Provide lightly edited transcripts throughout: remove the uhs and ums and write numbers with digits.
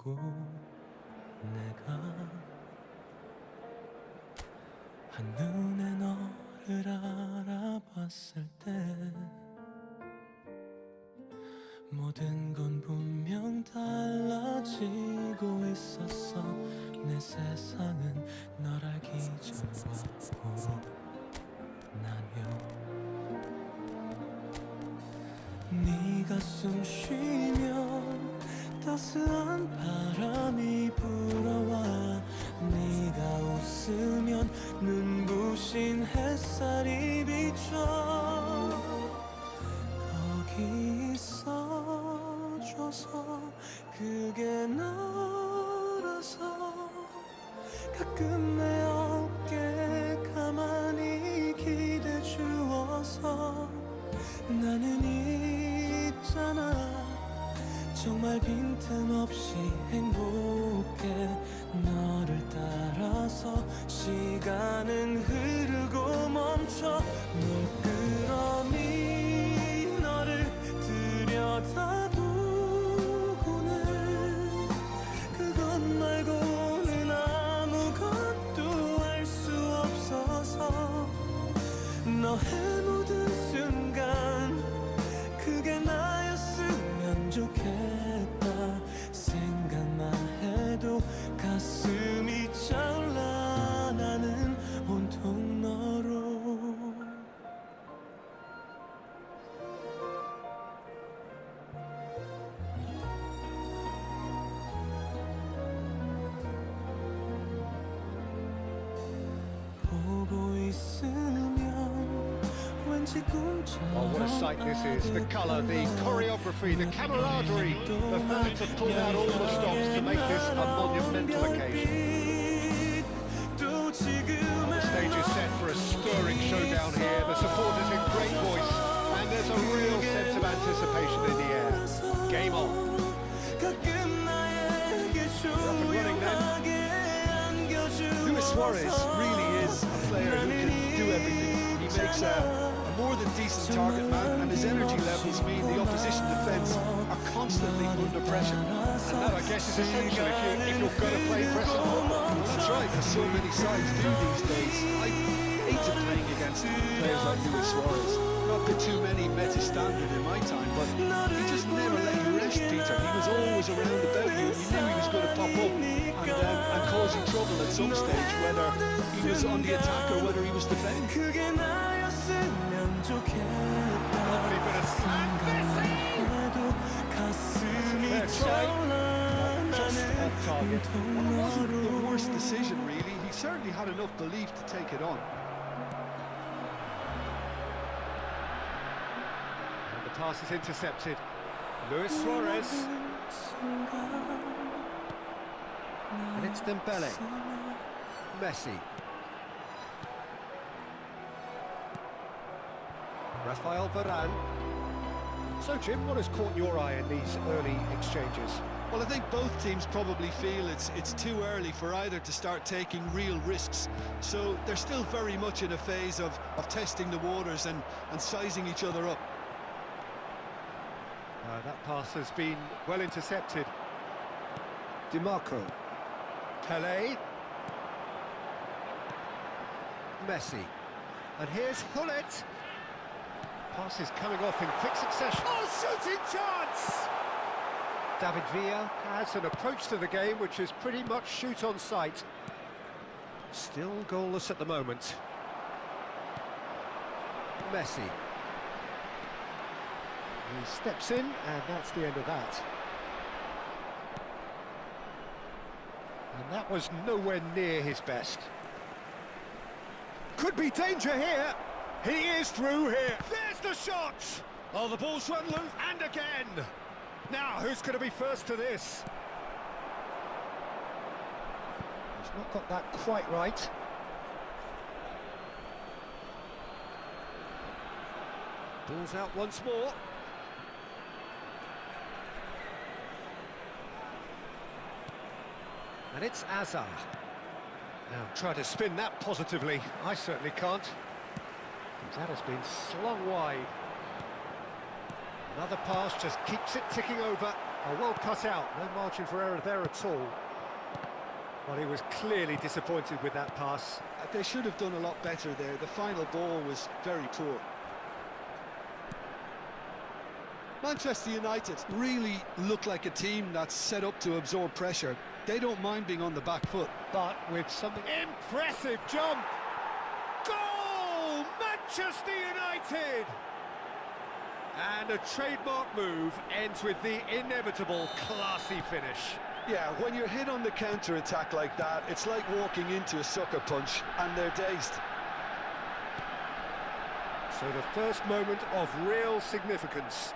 잊고 내가 한눈에 너를 알아봤을 때 모든 건 분명 달라지고 있었어. 내 세상은 널 알기 전과 후로 나뉘어 네가 숨 쉬면 따스한 바람이 불어와 네가 웃으면 눈부신 햇살이 비춰 거기 있어줘서 그게 너라서 가끔 내 어깨에 가만히 기대 주어서 나는 있잖아 정말 빈틈없이 행복해 너를 따라서 시간은 흐르고 멈춰 물끄러미 너를 들여다보고는 그것 말고는 아무것도 알 수 없어서 너의 모든 순간 그게 나였으면 좋겠다 생각만 해도 가슴이 차올라 나는 온통 너로 보고 있으면 Oh, what a sight this is. The colour, the choreography, the camaraderie. The fans have pulled out all the stops to make this a monumental occasion. The stage is set for a stirring showdown here. The supporters in great voice. And there's a real sense of anticipation in the air. Game on. We're up and running then. Luis Suarez really is a player who can do everything. He makes a more than decent target man, and his energy levels mean the opposition defence are constantly under pressure. And that, I guess, is essential if you're going to play pressing football. That's right, as so many sides do these days. I hate playing against players like Luis Suarez. Not that too many met his standard in my time, but he just never let you rest, Peter. He was always around about you, and you knew he was going to pop up and cause you trouble at some stage, whether he was on the attack or whether he was defending. 있었으면 좋겠다 Lovely bit of slam. 생각해도 가슴이 Fair try. Just 쫄아나는 off target. Well, it wasn't the 통로로 worst decision, really. He certainly had enough belief to take it on. And the pass is intercepted. Luis Suarez. And it's Dembele. Messi. Rafael Varane. So, Jim, what has caught your eye in these early exchanges? Well, I think both teams probably feel it's too early for either to start taking real risks. So they're still very much in a phase of testing the waters and sizing each other up. That pass has been well intercepted. DiMarco. Pelé. Messi. And here's Hullet. Pass is coming off in quick succession. Oh, shooting chance! David Villa has an approach to the game which is pretty much shoot on sight. Still goalless at the moment. Messi. He steps in, and that's the end of that. And that was nowhere near his best. Could be danger here. He is through here. There's the shot! Oh, the ball's run loose, and again! Now, who's going to be first to this? He's not got that quite right. Ball's out once more. And it's Azar. Now, try to spin that positively. I certainly can't. That has been slung wide. Another pass just keeps it ticking over. Oh, well cut out. No margin for error there at all. Well, he was clearly disappointed with that pass. They should have done a lot better there. The final ball was very poor. Manchester United really look like a team that's set up to absorb pressure. They don't mind being on the back foot. But with some impressive jump. Goal! Manchester United! And a trademark move ends with the inevitable classy finish. Yeah, when you're hit on the counter-attack like that, it's like walking into a sucker punch, and they're dazed. So the first moment of real significance.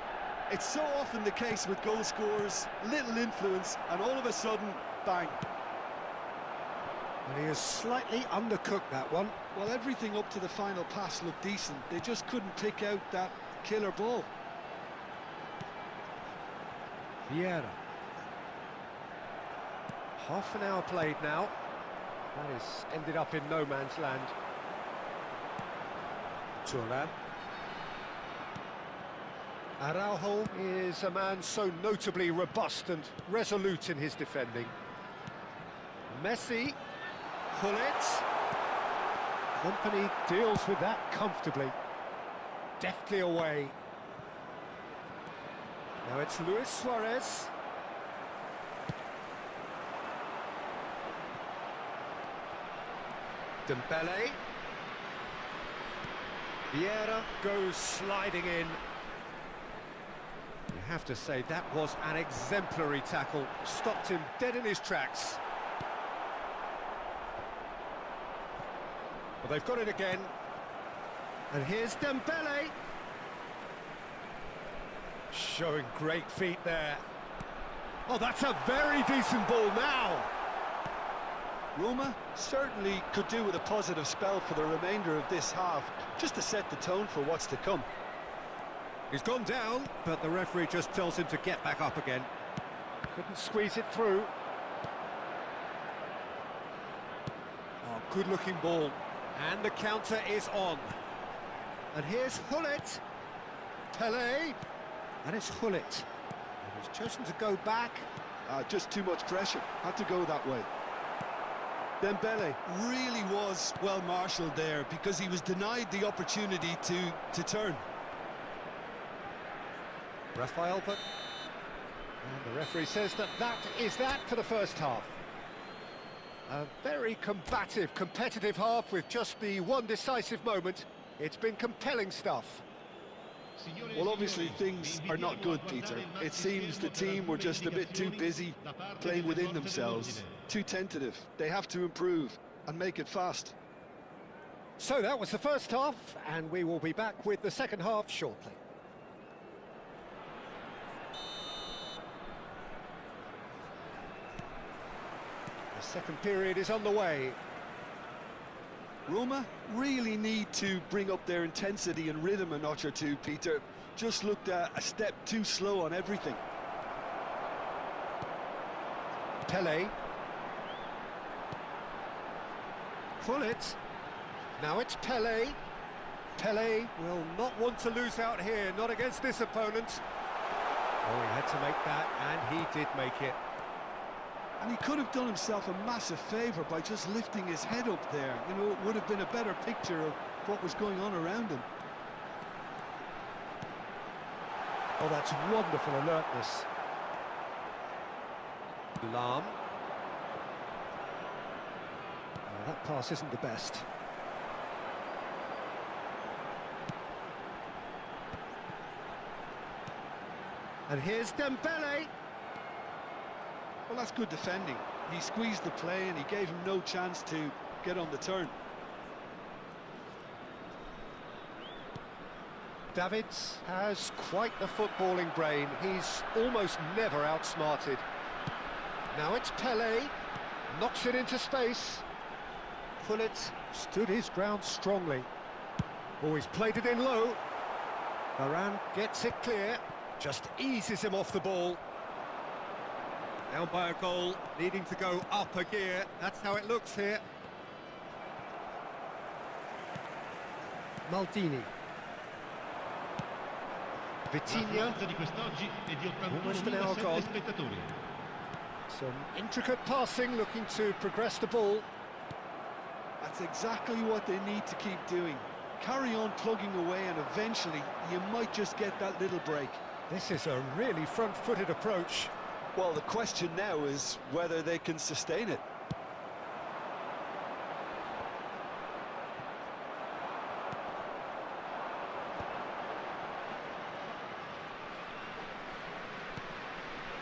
It's so often the case with goal scorers, little influence, and all of a sudden, bang. And he has slightly undercooked that one. Well, everything up to the final pass looked decent. They just couldn't pick out that killer ball. Vieira. Half an hour played now. That has ended up in no man's land. Thuram. Araujo is a man so notably robust and resolute in his defending. Messi. Hullet. Company deals with that comfortably. Deftly away. Now it's Luis Suarez. Dembele. Vieira goes sliding in. You have to say that was an exemplary tackle. Stopped him dead in his tracks. Well, they've got it again. And here's Dembele. Showing great feet there. Oh, that's a very decent ball now. Roma certainly could do with a positive spell for the remainder of this half, just to set the tone for what's to come. He's gone down, but the referee just tells him to get back up again. Couldn't squeeze it through. Oh, good-looking ball. And the counter is on. And here's Hullet. Pelé. And it's Hullet. And he's chosen to go back. Just too much pressure. Had to go that way. Dembele really was well marshalled there because he was denied the opportunity to turn. Rafael, but... And the referee says that is that for the first half. A very combative, competitive half with just the one decisive moment. It's been compelling stuff. Well, obviously things are not good, Peter. It seems the team were just a bit too busy playing within themselves, too tentative. They have to improve and make it fast. So that was the first half, and we will be back with the second half shortly. The second period is on the way. Roma really need to bring up their intensity and rhythm a notch or two, Peter. Just looked a step too slow on everything. Pele. Pull it. Now it's Pele. Pele will not want to lose out here, not against this opponent. Oh, he had to make that, and he did make it. And he could have done himself a massive favour by just lifting his head up there. You know, it would have been a better picture of what was going on around him. Oh, that's wonderful alertness. Lam. Oh, that pass isn't the best. And here's Dembele. Well, that's good defending. He squeezed the play and he gave him no chance to get on the turn. Davids has quite the footballing brain. He's almost never outsmarted. Now it's Pele. Knocks it into space. Pullet stood his ground strongly. Oh, he's played it in low. Varane gets it clear. Just eases him off the ball. Down by a goal, needing to go up a gear. That's how it looks here. Maldini. Vitinha. Almost an hour gone. Some intricate passing, looking to progress the ball. That's exactly what they need to keep doing. Carry on plugging away and eventually you might just get that little break. This is a really front-footed approach. Well, the question now is whether they can sustain it.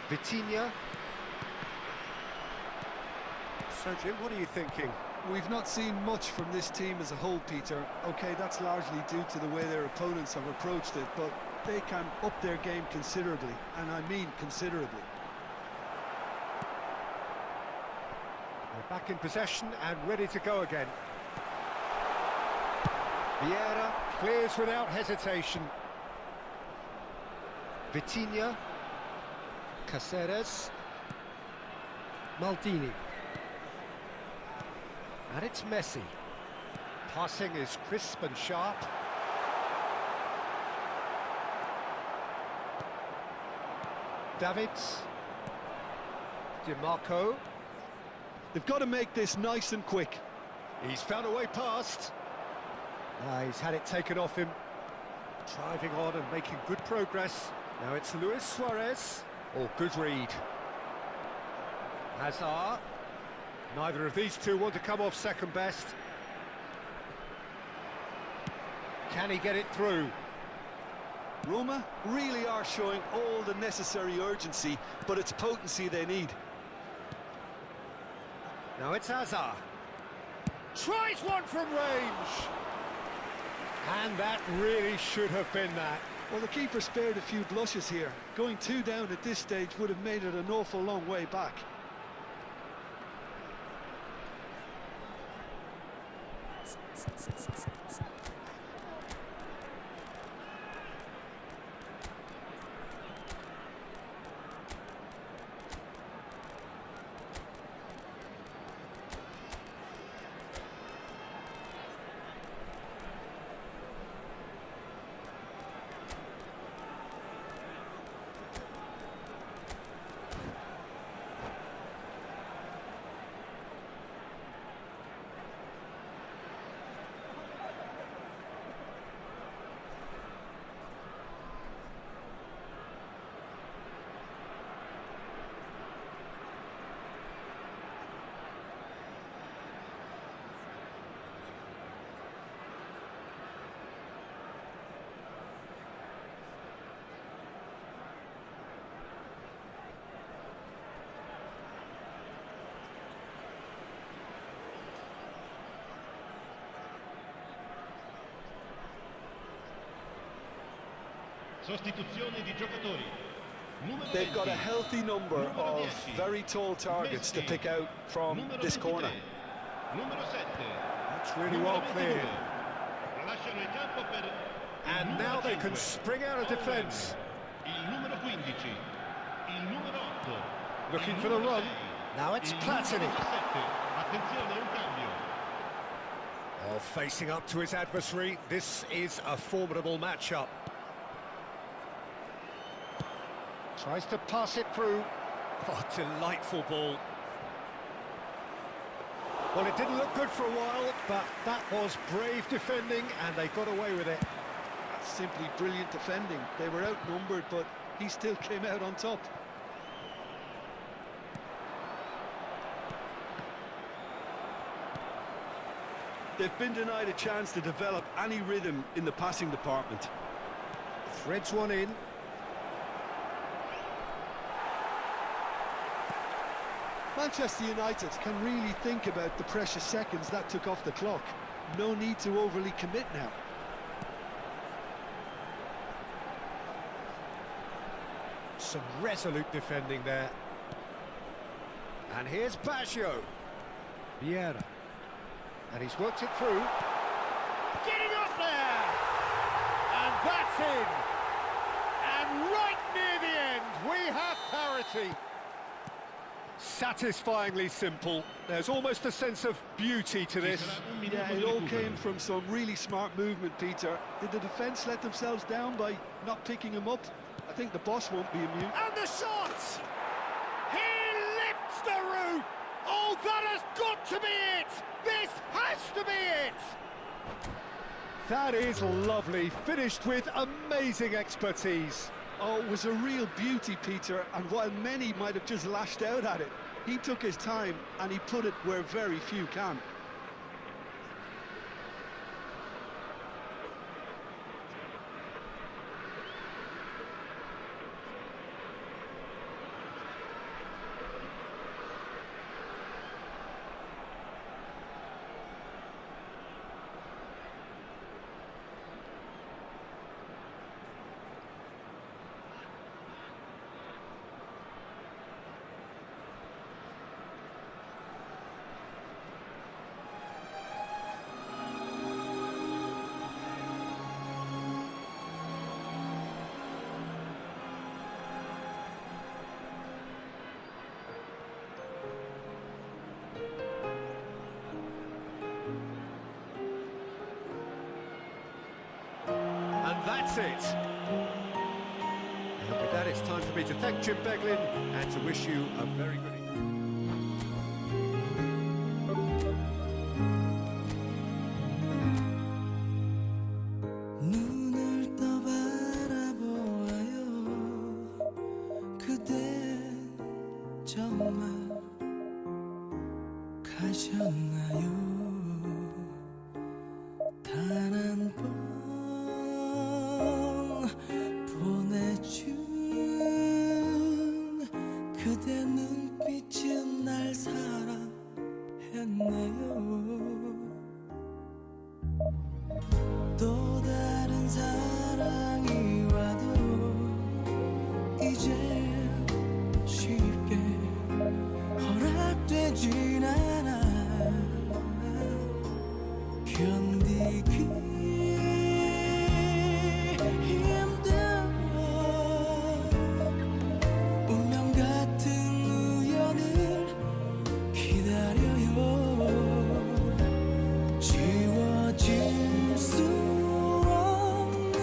Vitinha. So, Jim, what are you thinking? We've not seen much from this team as a whole, Peter. OK, that's largely due to the way their opponents have approached it, but they can up their game considerably, and I mean considerably. They're back in possession and ready to go again. Vieira clears without hesitation. Vitinha. Caceres. Maldini. And it's Messi. Passing is crisp and sharp. Davids. DiMarco. They've got to make this nice and quick. He's found a way past. He's had it taken off him. Driving on and making good progress. Now it's Luis Suarez. Oh, good read. Hazard. Neither of these two want to come off second best. Can he get it through? Roma really are showing all the necessary urgency, but it's potency they need. Now it's Hazard. Tries one from range. And that really should have been that. Well, the keeper spared a few blushes here. Going 2 down at this stage would have made it an awful long way back. Sostituzione di giocatori. Numero They've got a 20. healthy number Numero of 10. very tall targets to Messi. pick out from Numero this 23. corner. Numero 7. That's really Numero well 22. cleared. Lasciano il campo per il And numero now they 5. can spring out of defence. Il numero 15. Il numero 8. Looking il for the numero run. 6. Now it's il Platini. numero 17. Attenzione, un cambio. Oh, facing up to his adversary, this is a formidable matchup. Tries to pass it through. Oh, delightful ball. Well, it didn't look good for a while, but that was brave defending, and they got away with it. That's simply brilliant defending. They were outnumbered, but he still came out on top. They've been denied a chance to develop any rhythm in the passing department. Threads one in. Manchester United can really think about the precious seconds that took off the clock. No need to overly commit now. Some resolute defending there. And here's Baggio. Vieira. And he's worked it through. Getting up there! And that's in! And right near the end, we have parity. Satisfyingly simple. There's almost a sense of beauty to this. Yeah, it all came from some really smart movement, Peter. Did the defence let themselves down by not picking him up? I think the boss won't be immune. And the shot! He lifts the roof! Oh, that has got to be it! This has to be it! That is lovely, finished with amazing expertise. Oh, it was a real beauty, Peter, and while many might have just lashed out at it, he took his time and he put it where very few can. And that's it. And with that, it's time for me to thank Jim Beglin and to wish you a very good evening. 눈을 떠 바라보아요. 그대 정말 가셨나요? 단 한 번 보내준 그대 눈빛은 날 사랑했나요? 또 다른 사랑이 와도 이제 쉽게 허락되진 않아. 견디기 힘들어. 운명 같은 우연을 기다려요. 지워질 수 없는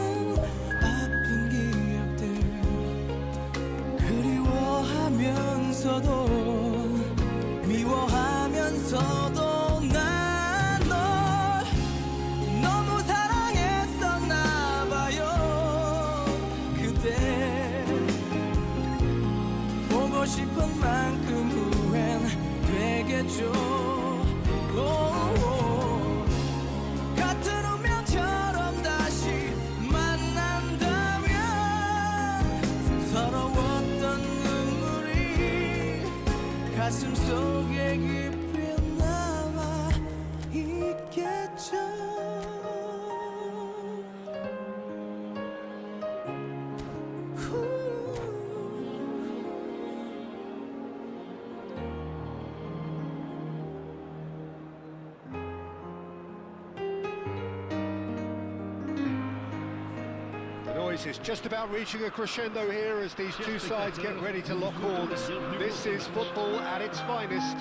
boys, it's just about reaching a crescendo here as these two sides get ready to lock horns. This is football at its finest.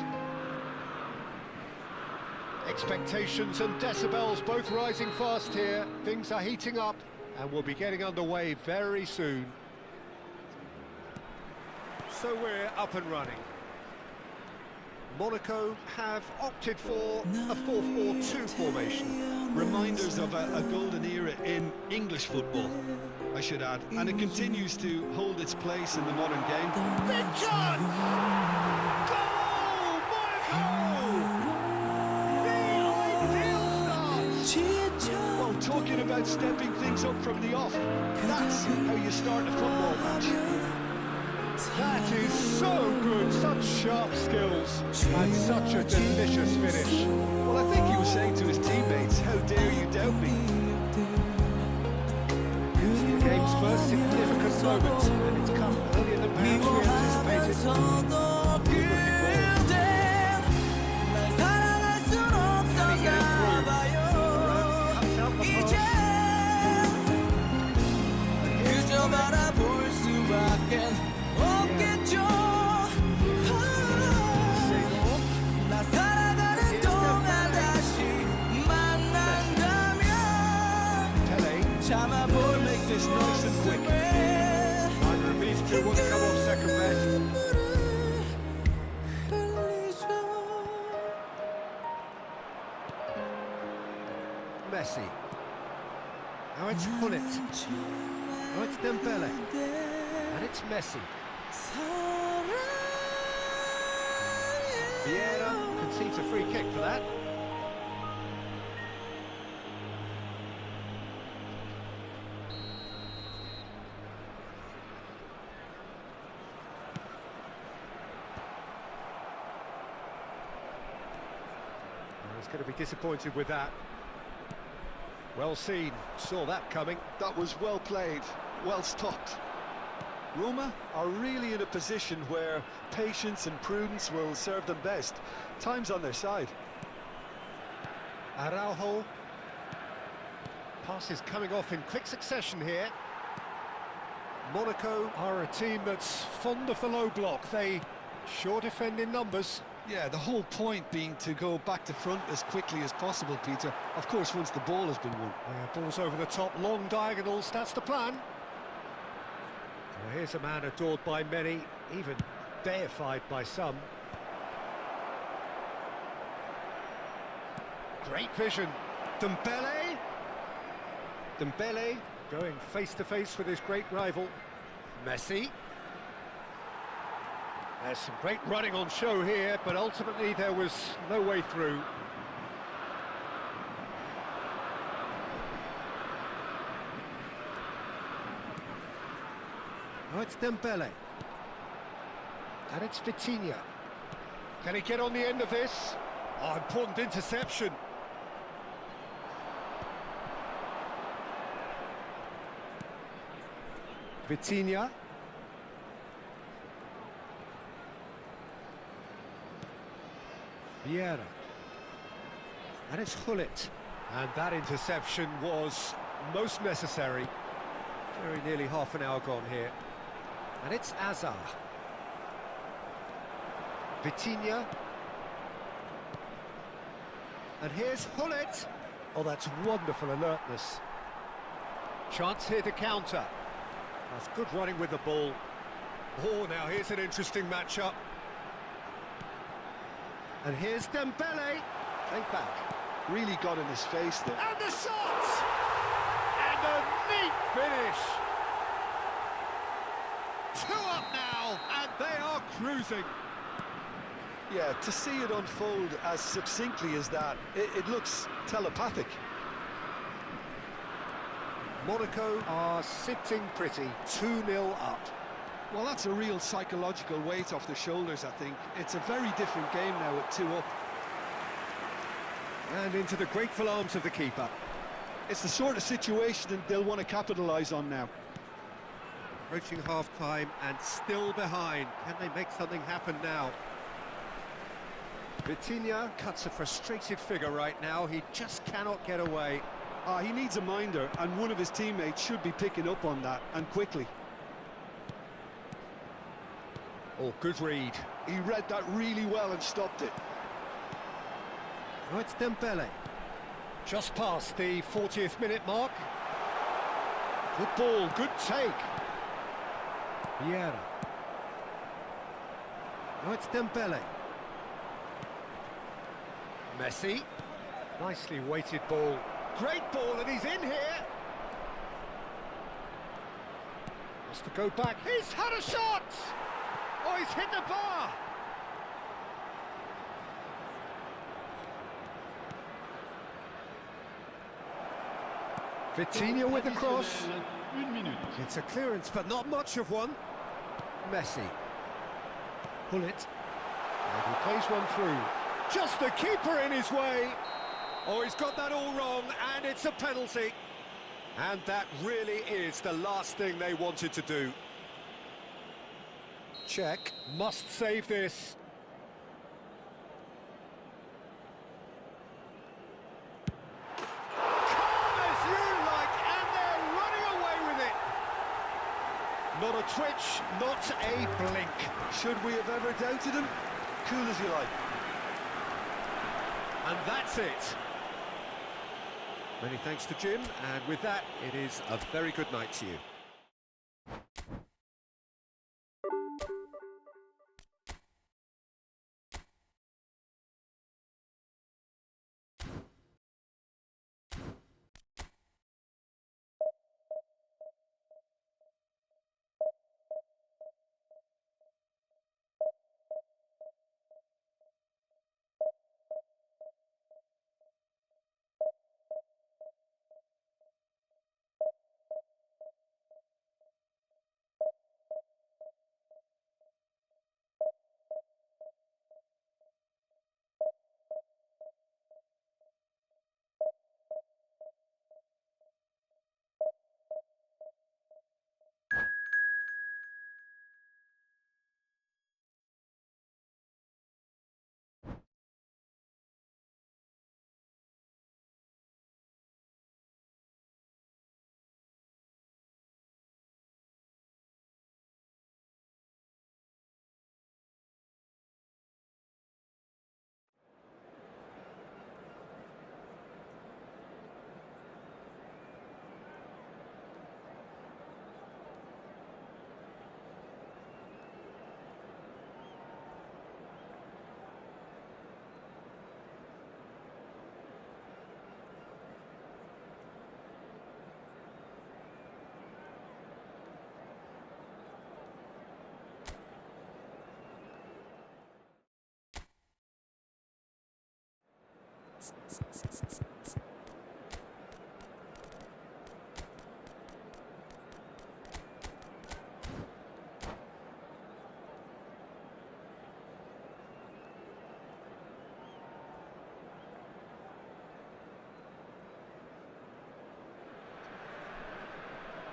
Expectations and decibels both rising fast here. Things are heating up and we'll be getting underway very soon. So we're up and running. Monaco have opted for a 4-4-2 formation. Reminders of a golden era in English football, I should add, and it continues to hold its place in the modern game. Big chance! Goal! Monaco! The ideal start! Well, talking about stepping things up from the off, that's how you start a football match. That is so good, such sharp skills, and such a delicious finish. Well, I think he was saying to his teammates, how dare you doubt me? It's the game's first significant moment, and it's come earlier than perhaps we anticipated. Make this nice and quick. Neither of these two want to come off second best. Messi. Now it's Gullit. Now it's Dembele. And it's Messi. Vieira concedes a free kick for that. He's going to be disappointed with that. Well seen, saw that coming. That was well played, well stopped. Roma are really in a position where patience and prudence will serve them best. Time's on their side. Araujo. Passes coming off in quick succession here. Monaco are a team that's fond of the low block. They sure defend in numbers. Yeah, the whole point being to go back to front as quickly as possible, Peter. Of course, once the ball has been won. Balls over the top, long diagonals, that's the plan. Well, here's a man adored by many, even deified by some. Great vision. Dembele. Dembele going face-to-face with his great rival, Messi. There's some great running on show here, but ultimately there was no way through. Oh, it's Dembele. And it's Vitinha. Can he get on the end of this? Oh, important interception. Vitinha. Vieira. And it's Gullit. And that interception was most necessary. Very nearly half an hour gone here. And it's Azar. Vitinha. And here's Gullit. Oh, that's wonderful alertness. Chance here to counter. That's good running with the ball. Oh, now here's an interesting matchup. And here's Dembele. Played back. Really got in his face there. And the shot! And a neat finish. 2 up now, and they are cruising. Yeah, to see it unfold as succinctly as that, it looks telepathic. Monaco are sitting pretty, 2-0 up. Well, that's a real psychological weight off their shoulders, I think. It's a very different game now at 2 up. And into the grateful arms of the keeper. It's the sort of situation that they'll want to capitalise on now. Approaching half-time and still behind. Can they make something happen now? Vitinha cuts a frustrated figure right now. He just cannot get away. He needs a minder, and one of his teammates should be picking up on that, and quickly. Oh, good read. He read that really well and stopped it. Oh, it's Dembele. Just past the 40th minute mark. Good ball, good take. Vieira. Oh, it's Dembele. Messi. Nicely weighted ball. Great ball, and he's in here. Has to go back. He's had a shot! Oh, he's hit the bar! Vitinha with the cross. 1 minute. It's a clearance, but not much of one. Messi. Pull it. And he plays one through. Just the keeper in his way. Oh, he's got that all wrong, and it's a penalty. And that really is the last thing they wanted to do. Check. Must save this. Not a twitch, not a blink. Should we have ever doubted him? Cool as you like. And that's it. Many thanks to Jim, and with that, it is a very good night to you.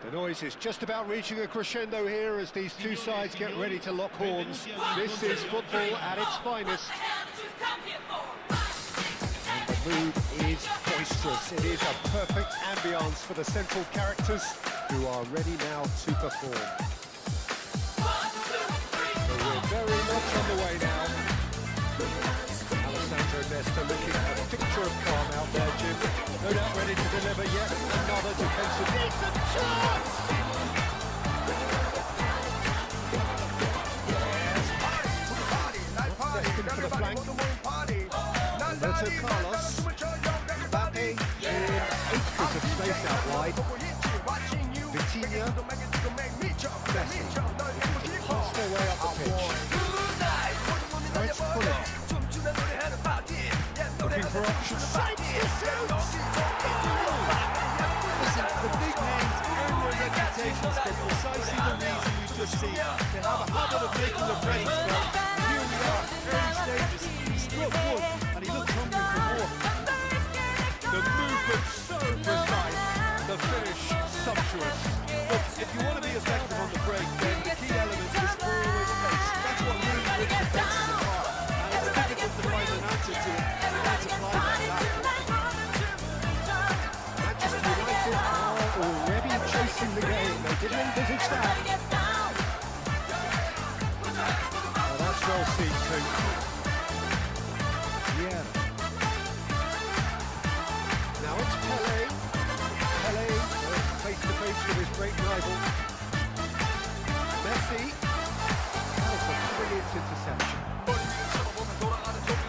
The noise is just about reaching a crescendo here as these two sides get ready to lock horns. This is football at its finest. And the mood is boisterous. It is a perfect ambience for the central characters who are ready now to perform. So we're very much on the way now. Nesta looking at a picture of calm out there, Jim. No doubt ready to deliver yet another defensive. Decent chance! Destined for the flank. Roberto Carlos. Mbappe in acres of space out wide. Vitinha. Messi. Pass their way up the pitch. Let's pull it. Looking for options. Listen, the big names earn their reputations for precisely the reason we've just seen. They have a habit of making their presence felt. Here we are, early stages. He struck good, and he looked hungry for more. The movement so precise, the finish sumptuous. Look, if you want to be effective on the break, then the key element is always pace. That's what really makes defenses apart. And it's difficult to find an answer to it. Let's apply that. envisage that. Oh, that's well seen too. Yeah. Now it's Pele. Pele face to face with his great rival. Messi. That is a brilliant interception.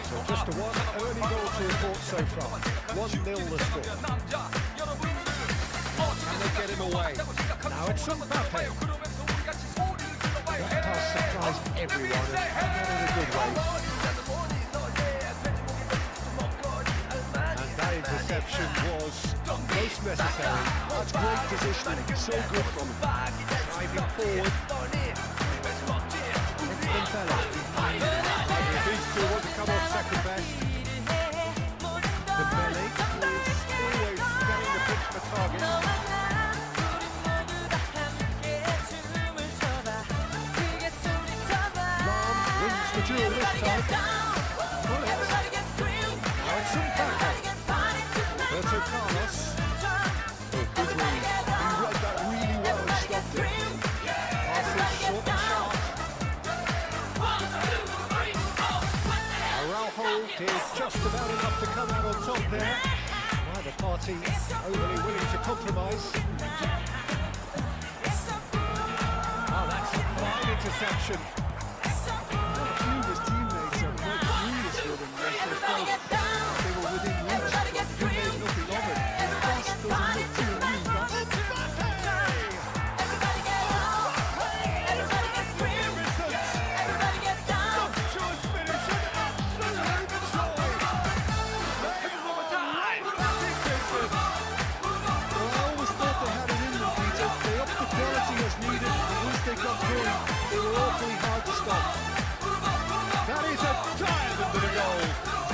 So just a one early goal to report so far. 1-0 the score. Can they get him away? Now it's Mbappe. That pass surprised everyone and not in a good way. And that interception was most necessary. That's great positioning, so good from him. Driving forward. It's Dembele. These two want to come off second best. Dembele is always scanning the pitch for targets. Wins the duel this time. Bullets. Now it's Mbappe. Roberto Carlos. Oh, good read. He read that really well and stopped it. Passes short and sharp. Araujo did just about enough to come out on top there. Neither party overly willing to compromise. Oh, that's a fine interception. A few of his teammates are quite furious with him as they felt they were within reach, but he made nothing of it. His pass doesn't look too new, but That is a diamond of a goal.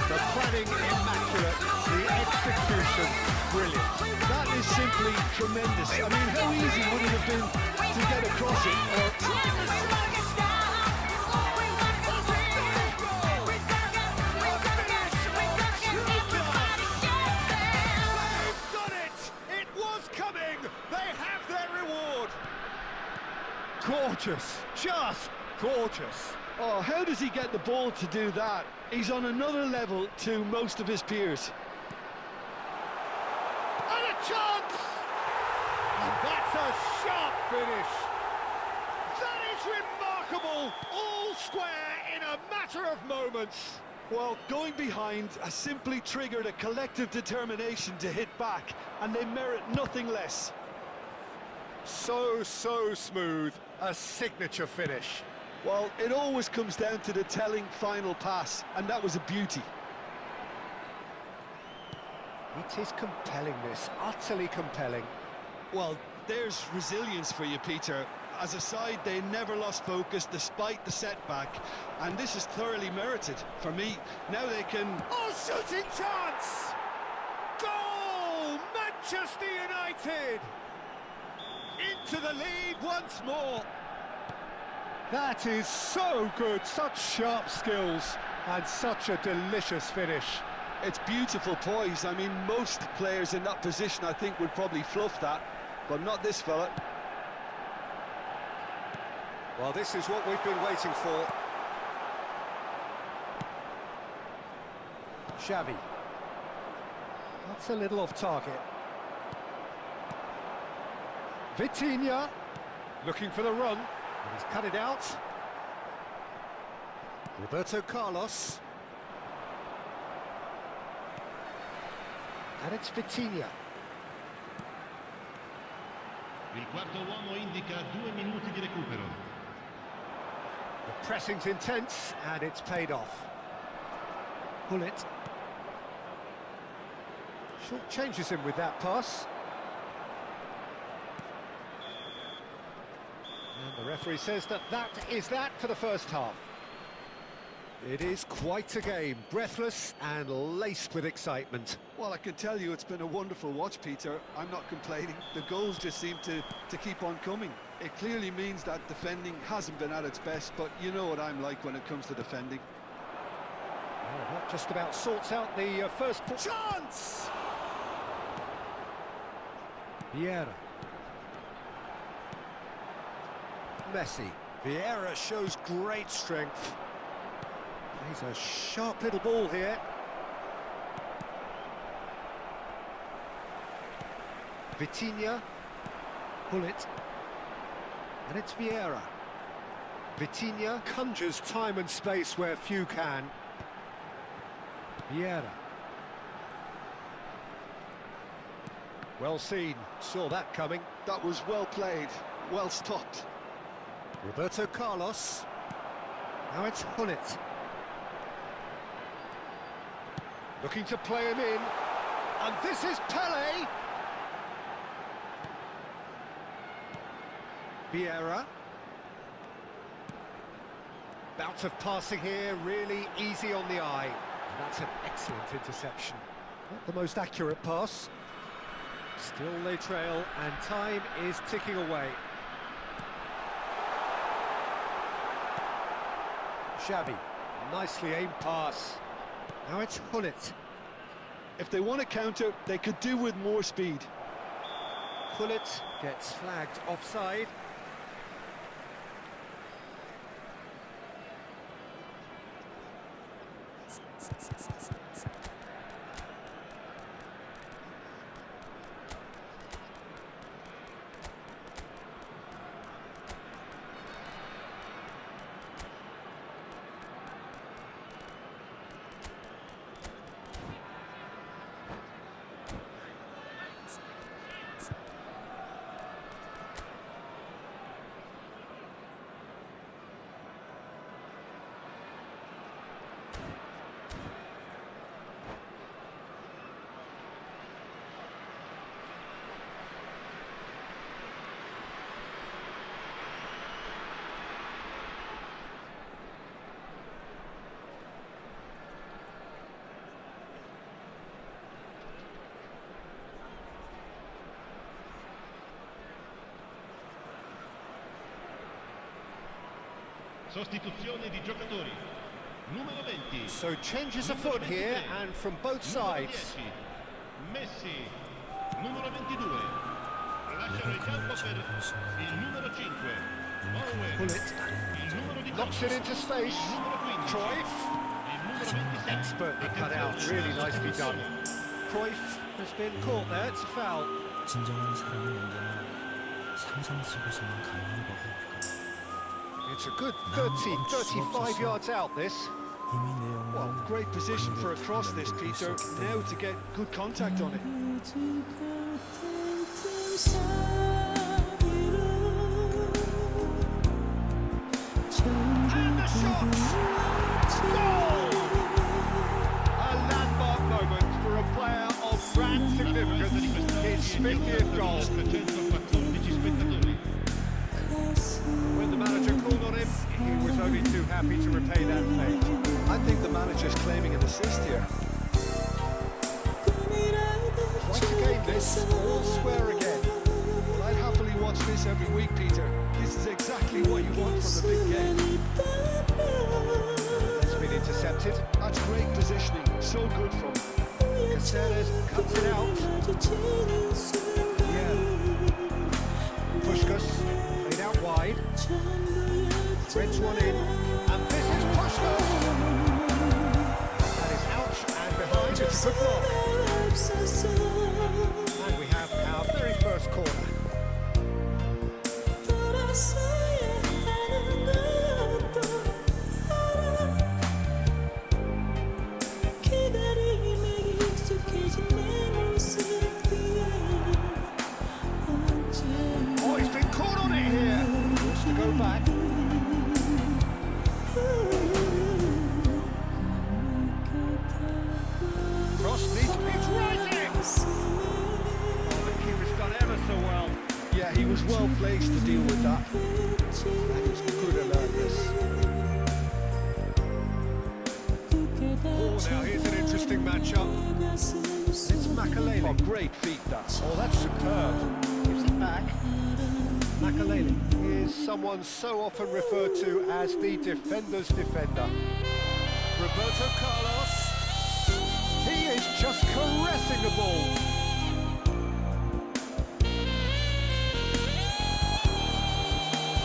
The planning immaculate, the execution brilliant. that is simply tremendous. I mean, how easy would it have been to get across it? They've done it! It was coming! They have their reward! Gorgeous, just gorgeous. Oh, how does he get the ball to do that? He's on another level to most of his peers. And a chance! And that's a sharp finish. That is remarkable! All square in a matter of moments. Well, going behind has simply triggered a collective determination to hit back, and they merit nothing less. So smooth. A signature finish. Well, it always comes down to the telling final pass, and that was a beauty. It is compelling, this. Utterly compelling. Well, there's resilience for you, Peter. As a side, they never lost focus despite the setback, and this is thoroughly merited for me. Now they can... Oh, shooting chance! Goal! Manchester United! Into the lead once more. That is so good, such sharp skills and such a delicious finish. It's beautiful poise. I mean, most players in that position, I think, would probably fluff that, but not this fella. Well, this is what we've been waiting for. Xavi. That's a little off target. Vitinha, looking for the run, and he's cut it out. Roberto Carlos. And it's Vitinha. Il quarto uomo indica 2 minuti di recupero. The pressing's intense, and it's paid off. Bullet. Short changes him with that pass. And the referee says that is that for the first half. It is quite a game, breathless and laced with excitement. Well, I can tell you it's been a wonderful watch, Peter. I'm not complaining. The goals just seem to keep on coming. It clearly means that defending hasn't been at its best, but you know what I'm like when it comes to defending. Well, that just about sorts out the first chance! Vieira. Messi. Vieira shows great strength. He's a sharp little ball here. Vitinha. Pull it. And it's Vieira. Vitinha conjures time and space where few can. Vieira. Well seen, saw that coming. That was well played, well stopped. Roberto Carlos. Now it's Hullet. Looking to play him in. And this is Pele. Vieira. Bout of passing here, really easy on the eye. And that's an excellent interception. Not the most accurate pass. Still they trail, and time is ticking away. Xavi, nicely aimed pass. Now it's Hullet. If they want to counter, they could do with more speed. Hullet gets flagged offside. Sostituzione di giocatori. Numero 20. So changes afoot here, and from both sides. Numero 10. Messi. Numero 22. Lasciano il campo per il numero 5. Owen. Hullet Il numero 18. knocks it into space. Il numero 15. Cruyff. Il numero 26. Expertly cut out, really nicely done. Cruyff has been caught there, it's a foul. 진정한 사랑은 언제나 상상 속에서만 가능한 법일까. It's a good 30, 35 yards out, this. 이미 내 영혼은 Well, great position for a cross this, Peter. Now to get good contact on it. And the shot! Goal! A landmark moment for a player of grand significance. His 50th goal. 14 spettatori. When the manager called on him, he was only too happy to repay that fate. I think the manager's claiming an assist here. Quite a game this, all square again. Well, I'd happily watch this every week, Peter. This is exactly what you want from a big game. It's been intercepted. That's great positioning, so good from him. Caceres cuts it out. Yeah. Puskás played out wide. Threads one in. And this is Puskás. That is out and behind. It's a good block. And we have our very first corner. Oh, he's been caught on it here. Wants to go back. Cross needs rising. Oh, the keeper's done ever so well. Yeah, he was well placed to deal with that. That was good alertness. Oh, now here's an interesting matchup. It's Makalele. Oh, great feet, that. Oh, that's superb. Gives it back. Makalele is someone so often referred to as the defender's defender. Roberto Carlos. He is just caressing the ball.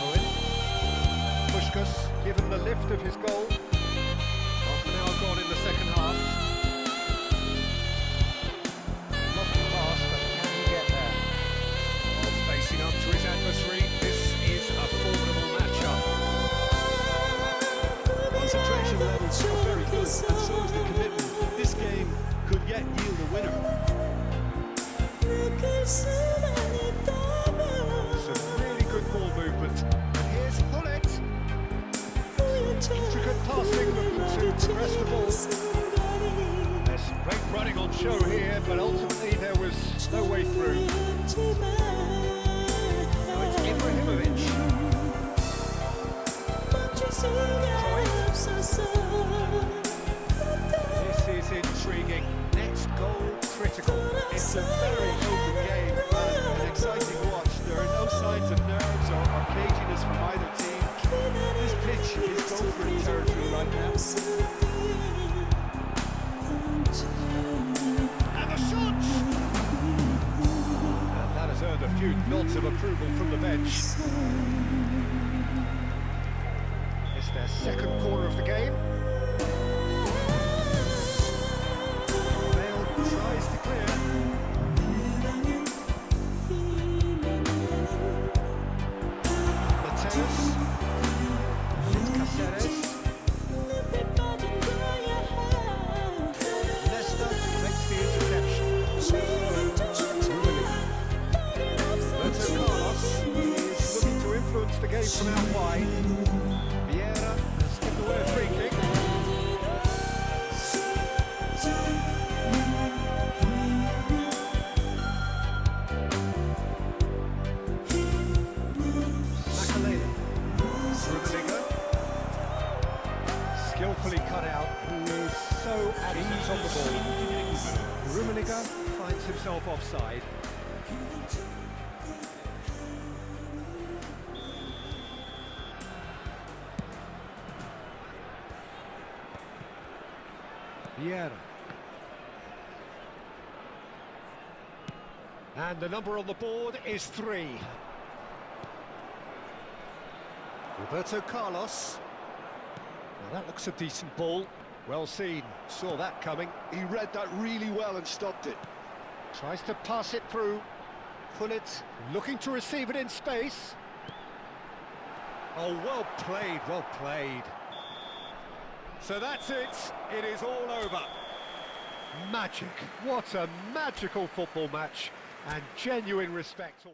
Owen. Some really good ball movement. And here's Pullet. Intricate passing looking to progress the ball. There's some great running on show here, but ultimately there was no way through. Now it's Ibrahimovic. This is intriguing. Next goal critical. It's a very open game and an exciting watch. There are no signs of nerves or caginess from either team. This pitch is go-for territory right now. And the shot! And that has earned a few nods of approval from the bench. It's their second corner of the game. Bale tries to clear. Mateus. It's Caceres. Nesta makes the interception. Roberto Carlos is looking to influence the game from out wide. Vieira has taken away a free kick. Makalele. Rummenigge. Skillfully cut out. He is so at ease on the ball. Rummenigge finds himself offside. Vieira. And the number on the board is 3. Roberto Carlos. Now that looks a decent ball. Well seen. Saw that coming. He read that really well and stopped it. Tries to pass it through. Pullet looking to receive it in space. Oh, well played, well played. So that's it. It is all over. Magic. What a magical football match. And genuine respect.